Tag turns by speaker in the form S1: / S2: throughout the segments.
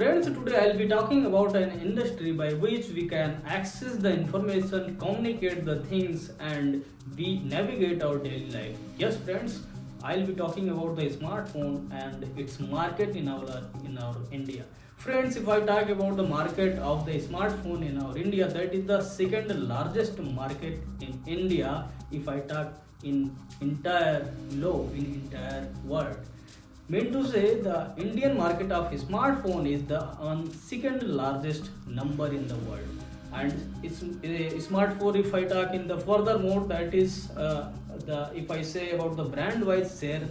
S1: Friends, today I'll be talking about an industry by which we can access the information, communicate the things, and we navigate our daily life. Yes, friends, I'll be talking about the smartphone and its market in our India. Friends, if I talk about the market of the smartphone in our India, that is the second largest market in India. If I talk in entire world, mean to say, the Indian market of smartphone is the second largest number in the world, and it's smartphone. If I talk in the furthermore, that is the if I say about the brand wise share,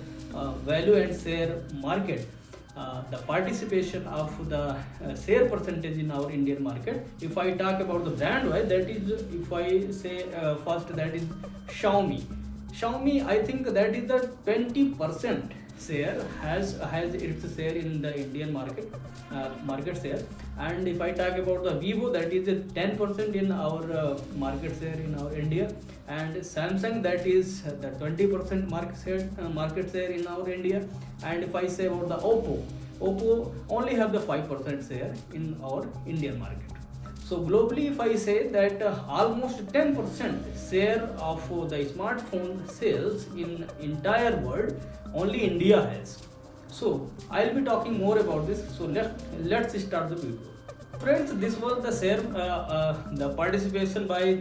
S1: value and share market. The participation of the share percentage in our Indian market. If I talk about the brand wise, that is if I say first, that is Xiaomi. Xiaomi, I think that is the 20% share has its share in the Indian market share. And if I talk about the Vivo, that is a 10% in our market share in our India, and Samsung, that is the 20% market share in our India. And if I say about the Oppo only have the 5% share in our Indian market. So globally, if I say that almost 10% share of the smartphone sales in entire world, only India has. So I'll be talking more about this. So let's start the video. Friends, this was the share, the participation by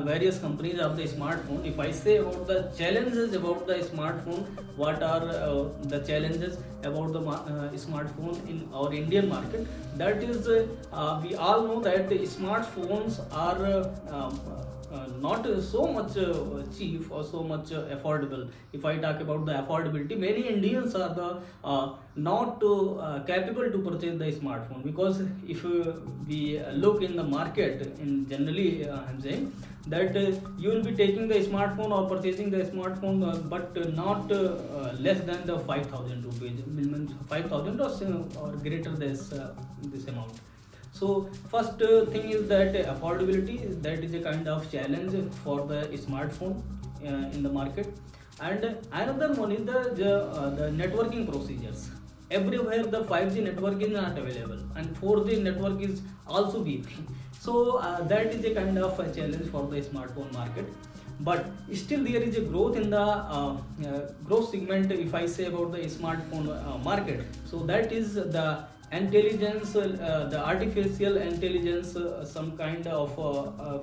S1: various companies of the smartphone. If I say about the challenges about the smartphone, what are the challenges about the smartphone in our Indian market? That is, we all know that the smartphones are not so much cheap or so much affordable. If I talk about the affordability, many Indians are the not capable to purchase the smartphone, because if we look in the market in generally, I'm saying that you will be taking the smartphone or purchasing the smartphone, but not less than the 5,000 rupees, minimum 5,000 or greater this amount. So first thing is that affordability, that is a kind of challenge for the smartphone in the market. And another one is the networking procedures. Everywhere the 5G network is not available, and 4G network is also weak. So that is a kind of a challenge for the smartphone market. But still there is a growth in the growth segment. If I say about the smartphone market, so that is the intelligence, the artificial intelligence, some kind of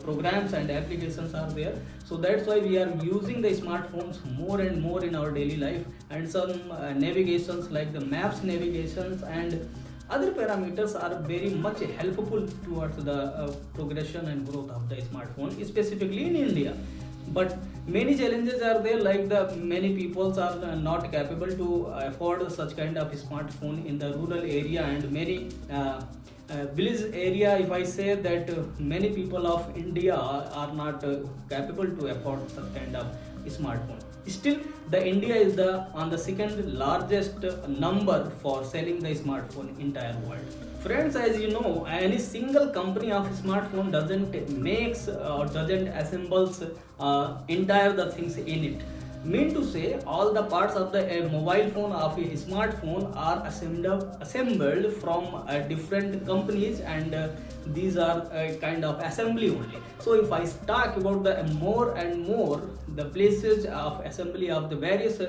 S1: programs and applications are there. So that's why we are using the smartphones more and more in our daily life, and some navigations like the maps navigations and other parameters are very much helpful towards the progression and growth of the smartphone, specifically in India. But many challenges are there, like the many peoples are not capable to afford such kind of smartphone in the rural area, and many village area. If I say that many people of India are not capable to afford such kind of smartphone. Still, the India is the on the second largest number for selling the smartphone in entire world. Friends, as you know, any single company of smartphone doesn't makes or doesn't assembles entire the things in it. Mean to say, all the parts of the mobile phone of a smartphone are assembled from different companies, and these are kind of assembly only. So if I talk about the more and more the places of assembly of the various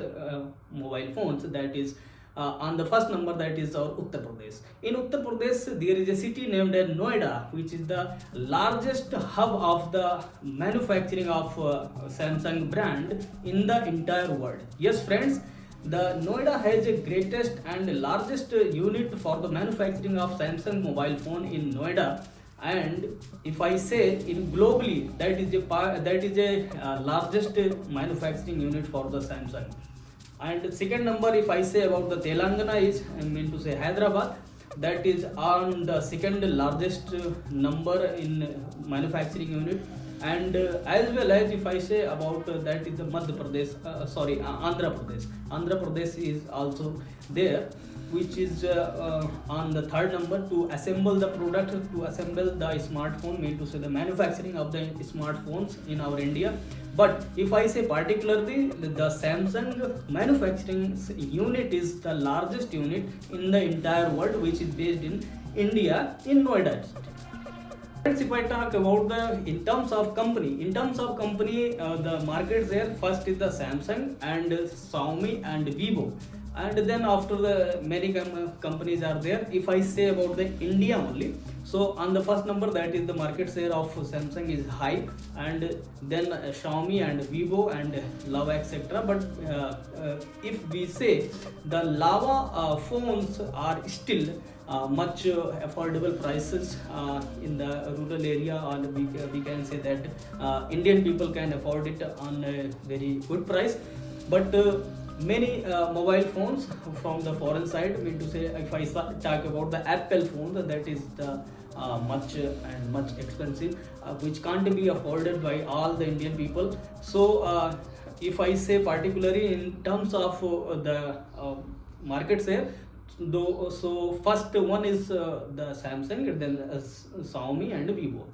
S1: mobile phones, that is on the first number, that is our Uttar Pradesh. In Uttar Pradesh, there is a city named as Noida, which is the largest hub of the manufacturing of Samsung brand in the entire world. Yes, friends, the Noida has the greatest and largest unit for the manufacturing of Samsung mobile phone in Noida. And if I say in globally, that is a largest manufacturing unit for the Samsung. And second number, if I say about the Telangana, is I mean to say Hyderabad, that is on the second largest number in manufacturing unit. And as well as if I say about that is the Madhya Pradesh, Andhra Pradesh is also there, which is on the third number to assemble the product, to assemble the smartphone, mean to say the manufacturing of the smartphones in our India. But if I say particularly, the Samsung manufacturing unit is the largest unit in the entire world, which is based in India in Noida district. Friends, if I talk about the in terms of company, the markets there first is the Samsung and Xiaomi and Vivo, and then after the many companies are there. If I say about the India only, so on the first number that is the market share of Samsung is high, and then Xiaomi and Vivo and Lava etc. But if we say the Lava phones are still much affordable prices in the rural area, and we can say that Indian people can afford it on a very good price. But many mobile phones from the foreign side, mean to say, if I talk about the Apple phone, that is the much expensive, which can't be afforded by all the Indian people. So if I say particularly in terms of the market share, though, so first one is the Samsung, then Xiaomi and Vivo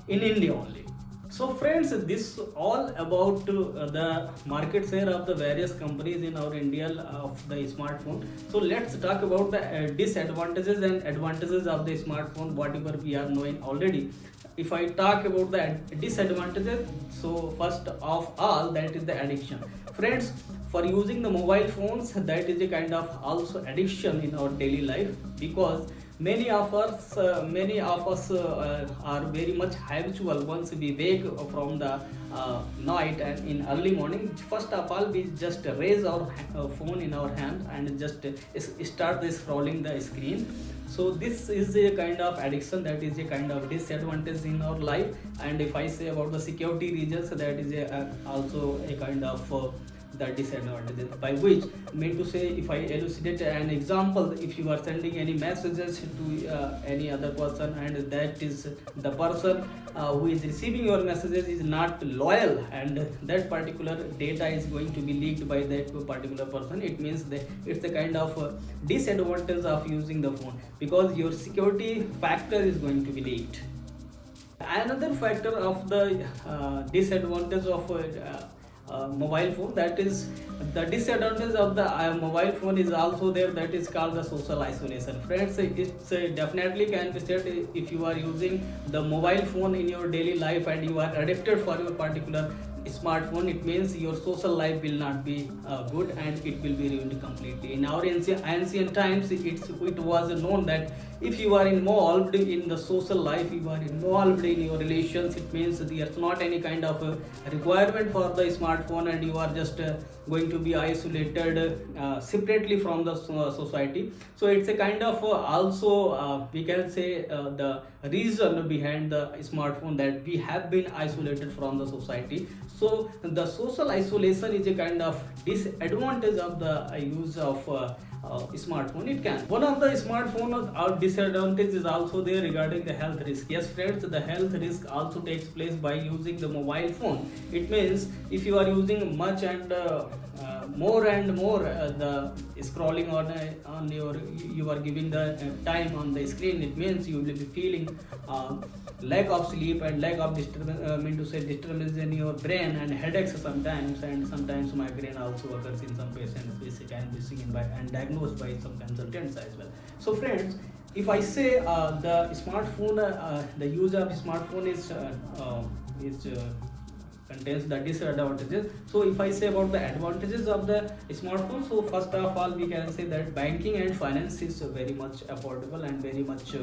S1: in India only. So friends, this all about the market share of the various companies in our India of the smartphone. So let's talk about the disadvantages and advantages of the smartphone, whatever we are knowing already. If I talk about the disadvantages, so first of all, that is the addiction. Friends, for using the mobile phones, that is a kind of also addiction in our daily life, because many of us are very much habitual. Once we wake from the night and in early morning, first of all we just raise our phone in our hand and just start the scrolling the screen. So this is a kind of addiction, that is a kind of disadvantage in our life. And if I say about the security reasons, that is also a kind of the disadvantages, by which, mean to say, if I elucidate an example, if you are sending any messages to any other person, and that is the person who is receiving your messages is not loyal, and that particular data is going to be leaked by that particular person, it means that it's a kind of disadvantage of using the phone, because your security factor is going to be leaked. Another factor of the disadvantage of mobile phone, that is the disadvantage of the mobile phone is also there, that is called the social isolation. Friends, it's definitely can be said, if you are using the mobile phone in your daily life and you are addicted for your particular smartphone, it means your social life will not be good, and it will be ruined completely. In our ancient times, it was known that if you are involved in the social life, you are involved in your relations, it means there's not any kind of requirement for the smartphone, and you are just going to be isolated separately from the society. So it's a kind of also we can say the reason behind the smartphone, that we have been isolated from the society. So the social isolation is a kind of disadvantage of the use of smartphone. It can, one of the smartphone disadvantage is also there regarding the health risk. Yes friends, the health risk also takes place by using the mobile phone. It means if you are using much and more and more the scrolling on your, you are giving the time on the screen, it means you will be feeling lack of sleep and lack of disturbance in your brain, and headaches sometimes, and sometimes migraine also occurs in some patients, which can be seen by and diagnosed by some consultants as well. So friends, if I say the smartphone, the use of smartphone is contains the disadvantages. So if I say about the advantages of the smartphone, so first of all we can say that banking and finance is very much affordable and very much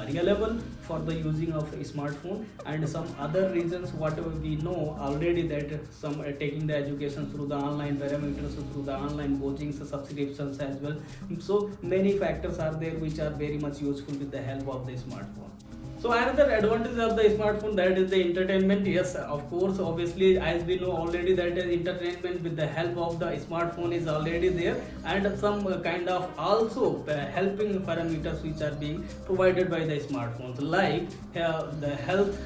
S1: reliable for the using of a smartphone. And some other reasons, whatever we know already, that some are taking the education through the online parameters, through the online coachings, subscriptions as well. So many factors are there which are very much useful with the help of the smartphone. So another advantage of the smartphone, that is the entertainment. Yes, of course, obviously, as we know already, that is entertainment with the help of the smartphone is already there, and some kind of also helping parameters which are being provided by the smartphones, like the health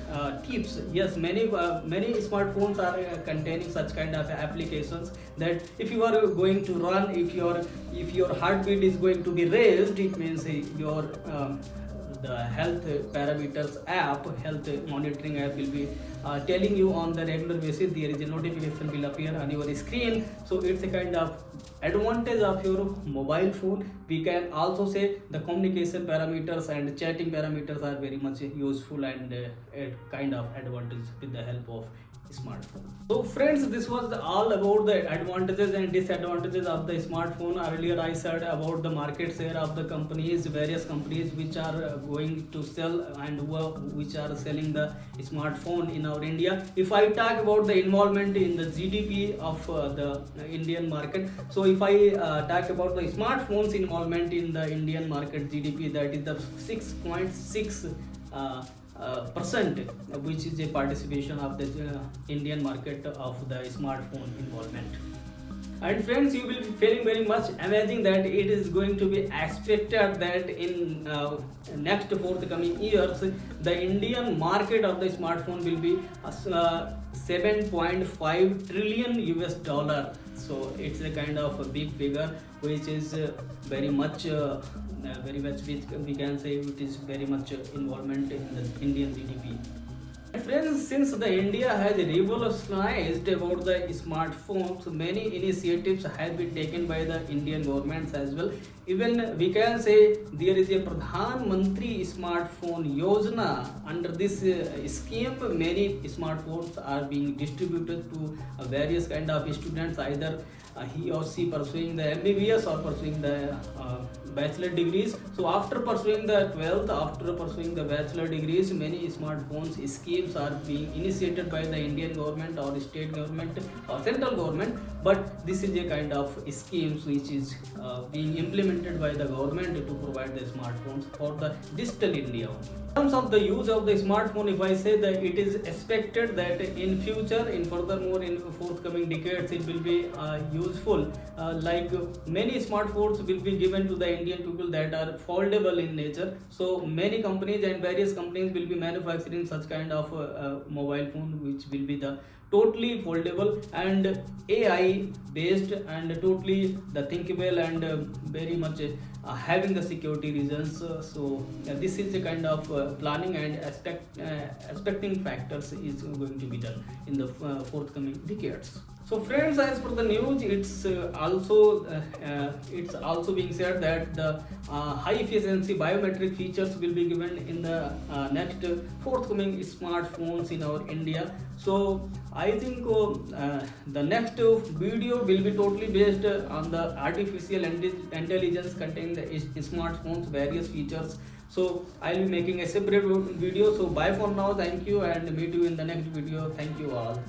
S1: tips. Yes, many smartphones are containing such kind of applications that if you are going to run, if your heartbeat is going to be raised, it means your the health parameters app, health monitoring app will be telling you on the regular basis. There is a notification will appear on your screen. So it's a kind of advantage of your mobile phone. We can also say the communication parameters and chatting parameters are very much useful and a kind of advantage with the help of smartphone. So friends, this was all about the advantages and disadvantages of the smartphone. Earlier I said about the market share of the companies, various companies which are going to sell and which are selling the smartphone in our India. If I talk about the involvement in the GDP of the Indian market, so if I talk about the smartphones involvement in the Indian market GDP, that is the 6.6 percent, which is a participation of the Indian market of the smartphone involvement. And friends, you will be feeling very much amazing that it is going to be expected that in next forthcoming years the Indian market of the smartphone will be 7.5 trillion US dollar. So it's a kind of a big figure which is very much we can say it is very much involvement in the Indian GDP. Friends, since the India has revolutionized about the smartphones, many initiatives have been taken by the Indian governments as well. Even we can say there is a Pradhan Mantri Smartphone Yojana. Under this scheme, many smartphones are being distributed to various kind of students, either he or she pursuing the MBBS or pursuing the bachelor degrees. So after pursuing the 12th, after pursuing the bachelor degrees, many smartphones schemes are being initiated by the Indian government or state government or central government. But this is a kind of schemes which is being implemented by the government to provide the smartphones for the digital India. In terms of the use of the smartphone, if I say that it is expected that in future, in furthermore in forthcoming decades, it will be useful. Like many smartphones will be given to the Indian people that are foldable in nature. So many companies and various companies will be manufacturing such kind of mobile phone which will be the totally foldable and AI based and totally the thinkable and very much having the security reasons. So this is a kind of planning and expecting factors is going to be done in the forthcoming decades. So friends, as per the news, it's also being said that the high efficiency biometric features will be given in the next forthcoming smartphones in our India. So I think the next video will be totally based on the artificial intelligence containing the smartphones various features. So I'll be making a separate video. So bye for now, thank you, and meet you in the next video. Thank you all.